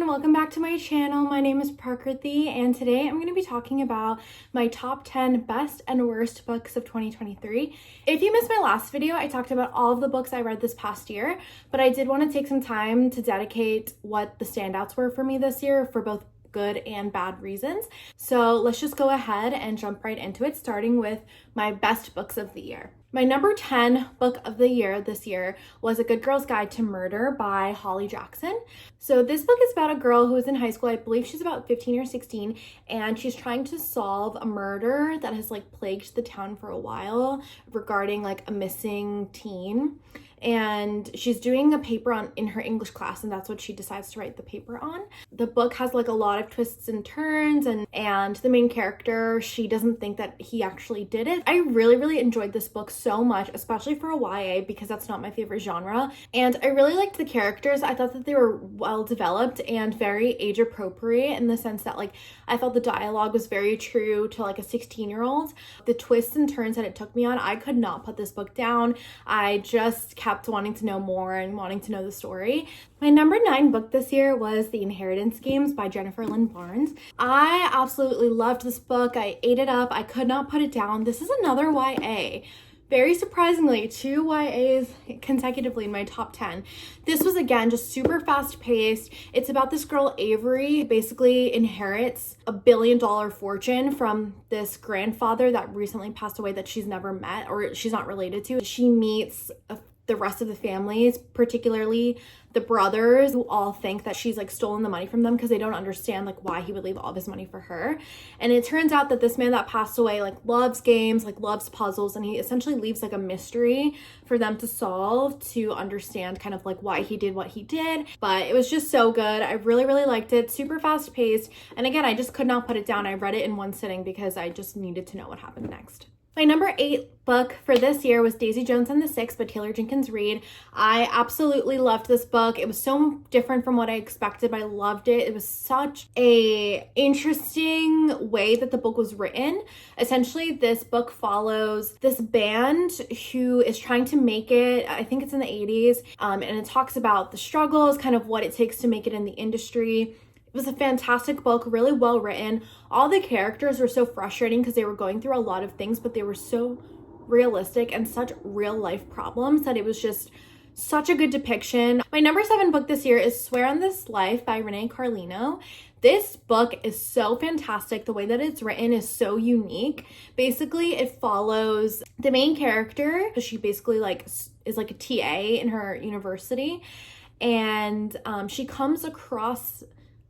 everyone, welcome back to my channel. My name is Prakriti and today I'm going to be talking about my top 10 best and worst books of 2023. If you missed my last video, I talked about all of the books I read this past year, but I did want to take some time to dedicate what the standouts were for me this year for both good and bad reasons. So let's just go ahead and jump right into it, starting with my best books of the year. My number 10 book of the year this year was A Good Girl's Guide to Murder by Holly Jackson. So this book is about a girl who is in high school. I believe she's about 15 or 16, and she's trying to solve a murder that has plagued the town for a while regarding a missing teen. And she's doing a paper in her English class, and that's what she decides to write the paper on. The book has a lot of twists and turns, and the main character, she doesn't think that he actually did it. I really enjoyed this book so much, especially for a YA, because that's not my favorite genre. And I really liked the characters. I thought that they were well developed and very age appropriate in the sense that I felt the dialogue was very true to a 16-year-old. The twists and turns that it took me on, I could not put this book down. I just kept wanting to know more and wanting to know the story. My number 9 book this year was The Inheritance Games by Jennifer Lynn Barnes. I absolutely loved this book. I ate it up. I could not put it down. This is another YA. Very surprisingly, 2 YAs consecutively in my top 10. This was, again, just super fast paced. It's about this girl, Avery, basically inherits a $1 billion fortune from this grandfather that recently passed away that she's never met or she's not related to. She meets the rest of the families, particularly the brothers, who all think that she's stolen the money from them because they don't understand why he would leave all of his money for her. And it turns out that this man that passed away loves games, loves puzzles, and he essentially leaves a mystery for them to solve to understand why he did what he did. But it was just so good. I really liked it. Super fast paced. And again, I just could not put it down. I read it in one sitting because I just needed to know what happened next. My number 8 book for this year was Daisy Jones and the Six by Taylor Jenkins Reid. I absolutely loved this book. It was so different from what I expected, but I loved it. It was such a interesting way that the book was written. Essentially, this book follows this band who is trying to make it, I think it's in the 80s, and it talks about the struggles, what it takes to make it in the industry. It was a fantastic book, really well written. All the characters were so frustrating because they were going through a lot of things, but they were so realistic and such real life problems that it was just such a good depiction. My number 7 book this year is Swear on This Life by Renee Carlino. This book is so fantastic. The way that it's written is so unique. Basically, it follows the main character. She basically is a TA in her university, and she comes across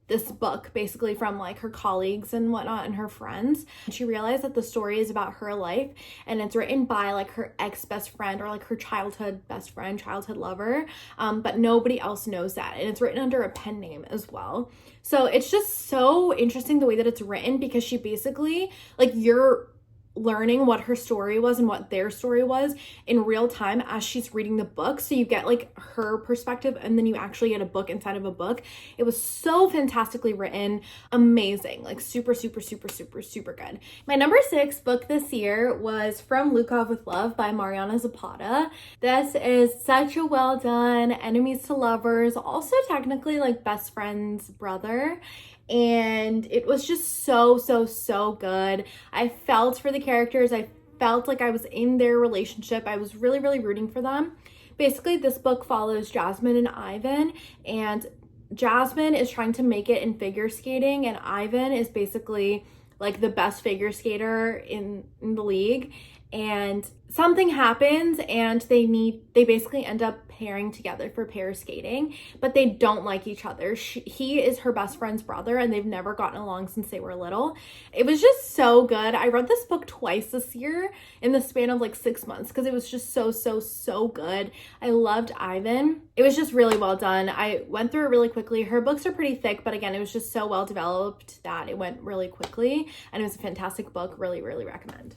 this book basically from her colleagues and whatnot and her friends. She realized that the story is about her life, and it's written by her ex-best friend or her childhood best friend, childhood lover, but nobody else knows that, and it's written under a pen name as well. So it's just so interesting the way that it's written, because she basically you're learning what her story was and what their story was in real time as she's reading the book. So you get her perspective, and then you actually get a book inside of a book. It was so fantastically written, amazing, super good. My number 6 book this year was From Lukov with Love by Mariana Zapata. This is such a well done enemies to lovers, also technically best friend's brother. And it was just so good. I felt for the characters. I felt I was in their relationship. I was really rooting for them. Basically, this book follows Jasmine and Ivan, and Jasmine is trying to make it in figure skating, and Ivan is basically the best figure skater in the league. And something happens, and they basically end up pairing together for pair skating, but they don't like each other. He is her best friend's brother, and they've never gotten along since they were little. It was just so good. I read this book twice this year in the span of 6 months because it was just so good. I loved Ivan. It was just really well done. I went through it really quickly. Her books are pretty thick, but again, it was just so well developed that it went really quickly, and it was a fantastic book. Really recommend.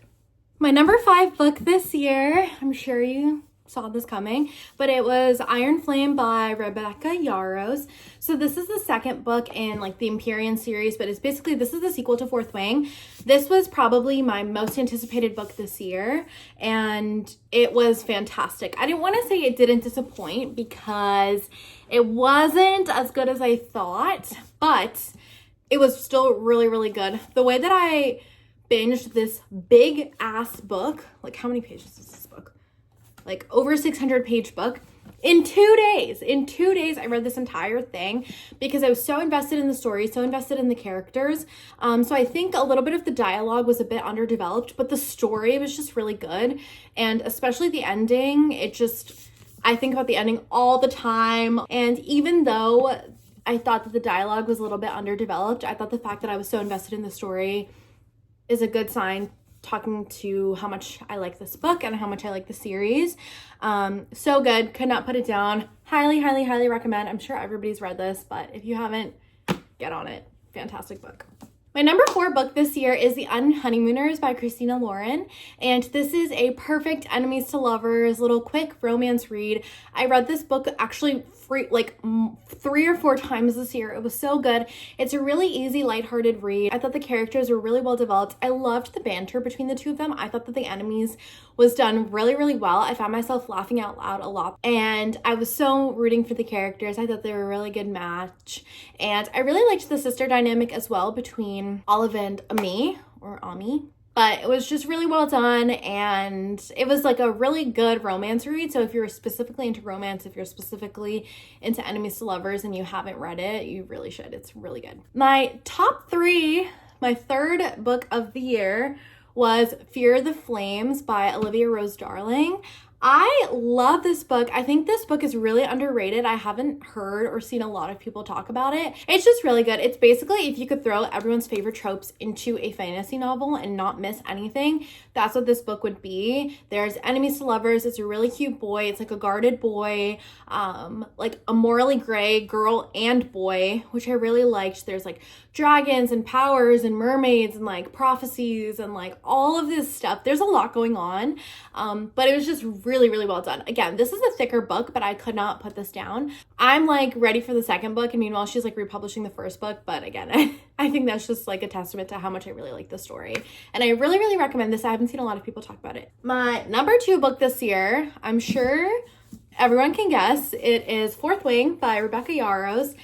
My number 5 book this year, I'm sure you saw this coming, but it was Iron Flame by Rebecca Yarros. So this is the second book in like the Empyrean series, but it's basically, this is the sequel to Fourth Wing. This was probably my most anticipated book this year, and it was fantastic. I didn't want to say it didn't disappoint because it wasn't as good as I thought, but it was still really, really good. The way that I binged this big ass book, like how many pages is this book? Like over 600 page book in 2 days. In 2 days, I read this entire thing because I was so invested in the story, so invested in the characters. So I think a little bit of the dialogue was a bit underdeveloped, but the story was just really good. And especially the ending, I think about the ending all the time. And even though I thought that the dialogue was a little bit underdeveloped, I thought the fact that I was so invested in the story is a good sign, talking to how much I like this book and how much I like the series. So good. Could not put it down. Highly, highly, highly recommend. I'm sure everybody's read this, but if you haven't, get on it. Fantastic book. My number 4 book this year is The Unhoneymooners by Christina Lauren, and this is a perfect enemies to lovers, little quick romance read. I read this book actually 3 or 4 times this year. It was so good. It's a really easy, lighthearted read. I thought the characters were really well developed. I loved the banter between the two of them. I thought that the enemies was done really, really well. I found myself laughing out loud a lot, and I was so rooting for the characters. I thought they were a really good match, and I really liked the sister dynamic as well between Olive and Ami, or Ami. But it was just really well done, and it was like a really good romance read. So if you're specifically into romance, if you're specifically into enemies to lovers and you haven't read it, you really should. It's really good. My top 3, my third book of the year was Fear the Flames by Olivia Rose Darling. I love this book. I think this book is really underrated. I haven't heard or seen a lot of people talk about it. It's just really good. It's basically if you could throw everyone's favorite tropes into a fantasy novel and not miss anything, that's what this book would be. There's enemies to lovers. It's a really cute boy. It's like a guarded boy, like a morally gray girl and boy, which I really liked. There's like dragons and powers and mermaids and like prophecies and like all of this stuff. There's a lot going on, but it was just really, really well done. Again, this is a thicker book, but I could not put this down. I'm like ready for the second book, and meanwhile she's like republishing the first book. But again, I think that's just like a testament to how much I really like the story, and I really, really recommend this. I haven't seen a lot of people talk about it. My number 2 book this year, I'm sure everyone can guess, it is Fourth Wing by Rebecca Yarros.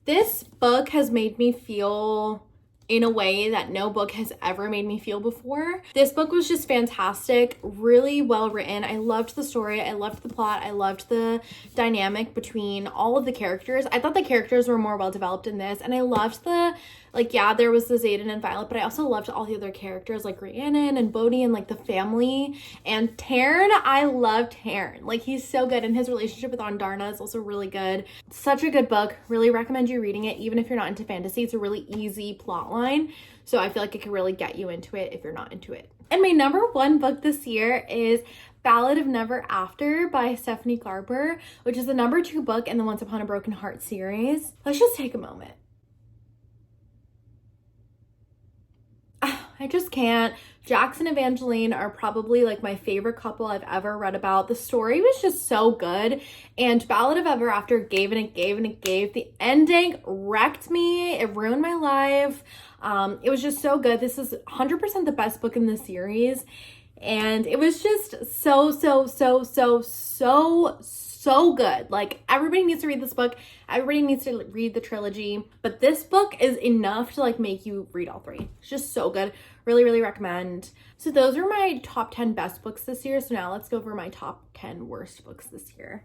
This book has made me feel in a way that no book has ever made me feel before. This book was just fantastic, really well written. I loved the story, I loved the plot, I loved the dynamic between all of the characters. I thought the characters were more well developed in this, and I loved the, like, yeah, there was the Xaden and Violet, but I also loved all the other characters like Rhiannon and Bodhi and like the family. And Tairn, I loved Tairn. Like, he's so good, and his relationship with Ondarna is also really good. Such a good book. Really recommend you reading it, even if you're not into fantasy. It's a really easy plot line, so I feel like it could really get you into it if you're not into it. And my number 1 book this year is Ballad of Never After by Stephanie Garber, which is the number 2 book in the Once Upon a Broken Heart series. Let's just take a moment. I just can't. Jax and Evangeline are probably like my favorite couple I've ever read about. The story was just so good, and Ballad of Ever After gave and it gave and it gave. The ending wrecked me. It ruined my life. It was just so good. This is 100% the best book in the series, and it was just so good. Like, everybody needs to read this book. Everybody needs to read the trilogy, but this book is enough to like make you read all 3. It's just so good. Really, really recommend. So those are my top 10 best books this year. So now let's go over my top 10 worst books this year.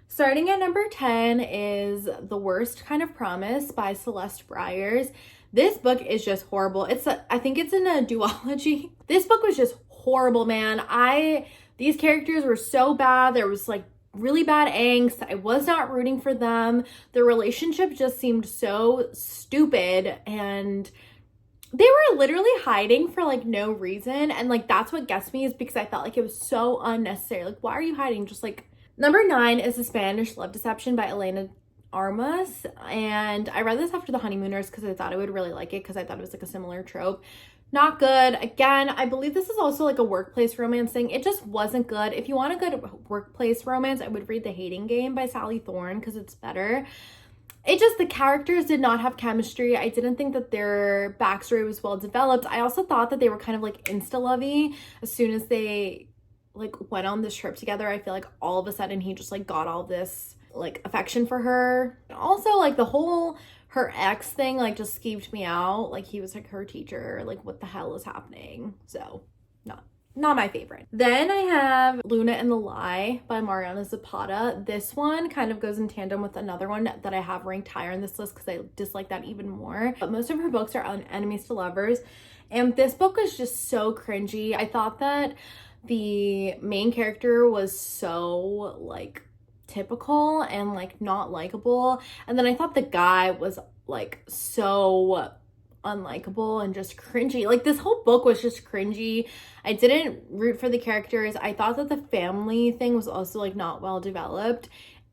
Starting at number 10 is The Worst Kind of Promise by Celeste Byers. This book is just horrible. I think it's in a duology. This book was just horrible, man. These characters were so bad. There was like really bad angst. I was not rooting for them. The relationship just seemed so stupid, and they were literally hiding for like no reason. And like, that's what gets me, is because I felt like it was so unnecessary. Like, why are you hiding? Just like, number 9 is The Spanish Love Deception by Elena Armas, and I read this after The Honeymooners because I thought I would really like it because I thought it was like a similar trope. Not good. Again, I believe this is also like a workplace romance thing. It just wasn't good. If you want a good workplace romance, I would read The Hating Game by Sally Thorne because it's better. It just, the characters did not have chemistry. I didn't think that their backstory was well developed. I also thought that they were kind of like insta-lovey. As soon as they like went on this trip together, I feel like all of a sudden he just like got all this like affection for her. And also like the whole her ex thing like just skeeved me out. Like he was like her teacher. Like what the hell is happening? So not my favorite. Then I have Luna and the Lie by Mariana Zapata. This one kind of goes in tandem with another one that I have ranked higher in this list because I dislike that even more. But most of her books are on enemies to lovers. And this book was just so cringy. I thought that the main character was so like typical and like not likable. And then I thought the guy was like so unlikable and just cringy. Like this whole book was just cringy. I didn't root for the characters. I thought that the family thing was also like not well developed,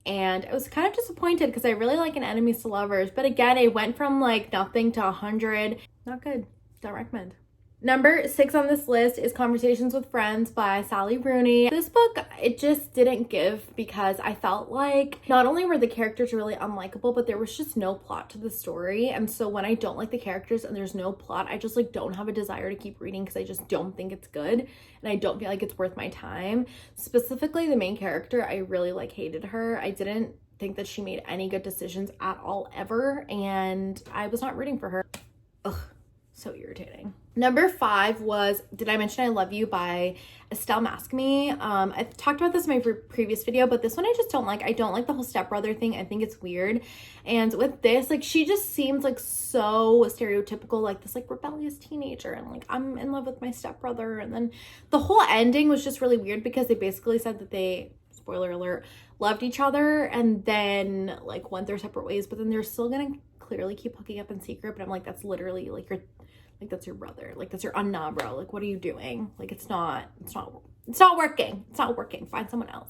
and I was kind of disappointed because I really like an enemies to lovers, but again it went from like nothing to 100. Not good. Don't recommend. Number 6 on this list is Conversations with Friends by Sally Rooney. This book, it just didn't give because I felt like not only were the characters really unlikable, but there was just no plot to the story. And so when I don't like the characters and there's no plot, I just like don't have a desire to keep reading because I just don't think it's good and I don't feel like it's worth my time. Specifically the main character, I really like hated her. I didn't think that she made any good decisions at all ever, and I was not rooting for her. Ugh, so irritating. Number 5 was Did I Mention I Love You by Estelle Mascamy. I talked about this in my previous video, but this one I just don't like. I don't like the whole stepbrother thing. I think it's weird. And with this, like, she just seems like so stereotypical, like this like rebellious teenager, and like I'm in love with my stepbrother. And then the whole ending was just really weird because they basically said that they, spoiler alert, loved each other and then like went their separate ways, but then they're still gonna clearly keep hooking up in secret. But I'm like, that's literally like that's your brother. Like, that's your bro. Like, what are you doing? Like, it's not working. It's not working. Find someone else.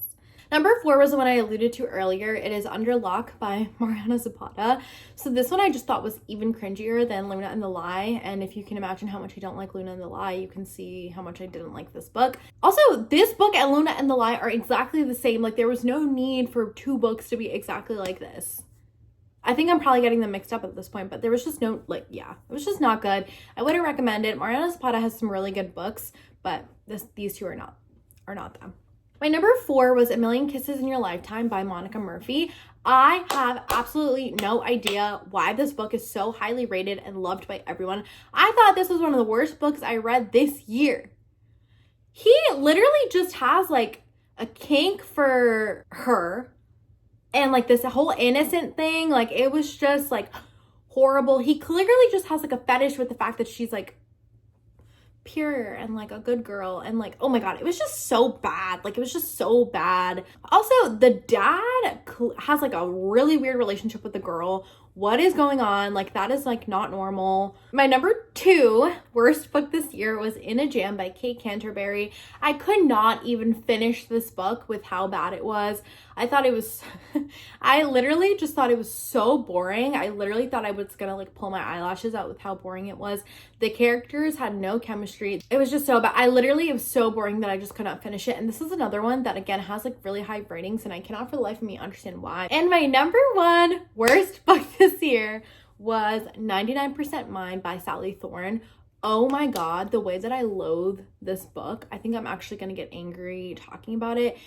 Number 4 was the one I alluded to earlier. It is Under Lock by Mariana Zapata. So this one I just thought was even cringier than Luna and the Lie. And if you can imagine how much I don't like Luna and the Lie, you can see how much I didn't like this book. Also, this book and Luna and the Lie are exactly the same. Like, there was no need for 2 books to be exactly like this. I think I'm probably getting them mixed up at this point, but there was just no, like, yeah, it was just not good. I wouldn't recommend it. Mariana Zapata has some really good books, but these two are not them. My number 4 was A Million Kisses in Your Lifetime by Monica Murphy. I have absolutely no idea why this book is so highly rated and loved by everyone. I thought this was one of the worst books I read this year. He literally just has like a kink for her. And like this whole innocent thing, like it was just like horrible. He clearly just has like a fetish with the fact that she's like pure and like a good girl, and like, oh my god, it was just so bad. Like, it was just so bad. Also, the dad has like a really weird relationship with the girl. What is going on? Like, that is like not normal. My number 2 worst book this year was In a Jam by Kate Canterbury. I could not even finish this book with how bad it was. I thought it was, I literally just thought it was so boring. I literally thought I was gonna like pull my eyelashes out with how boring it was. The characters had no chemistry. It was just so bad. It was so boring that I just could not finish it. And this is another one that again has like really high ratings, and I cannot for the life of me understand why. And my number 1 worst book this year was 99% Mine by Sally Thorne. Oh my god, the way that I loathe this book. I think I'm actually gonna get angry talking about it.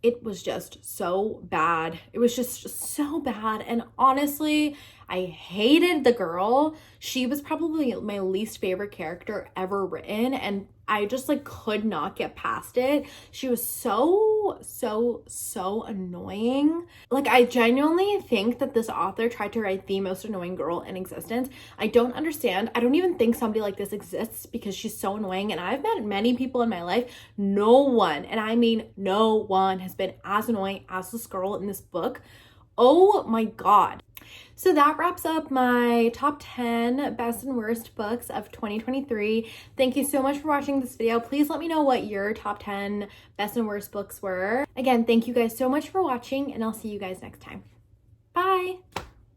It was just so bad. It was just so bad. And honestly, I hated the girl. She was probably my least favorite character ever written, and I just like could not get past it. She was so annoying. Like, I genuinely think that this author tried to write the most annoying girl in existence. I don't understand. I don't even think somebody like this exists because she's so annoying. And I've met many people in my life. No one, and I mean no one, has been as annoying as this girl in this book. Oh my god. So that wraps up my top 10 best and worst books of 2023. Thank you so much for watching this video. Please let me know what your top 10 best and worst books were. Again, thank you guys so much for watching, and I'll see you guys next time. Bye!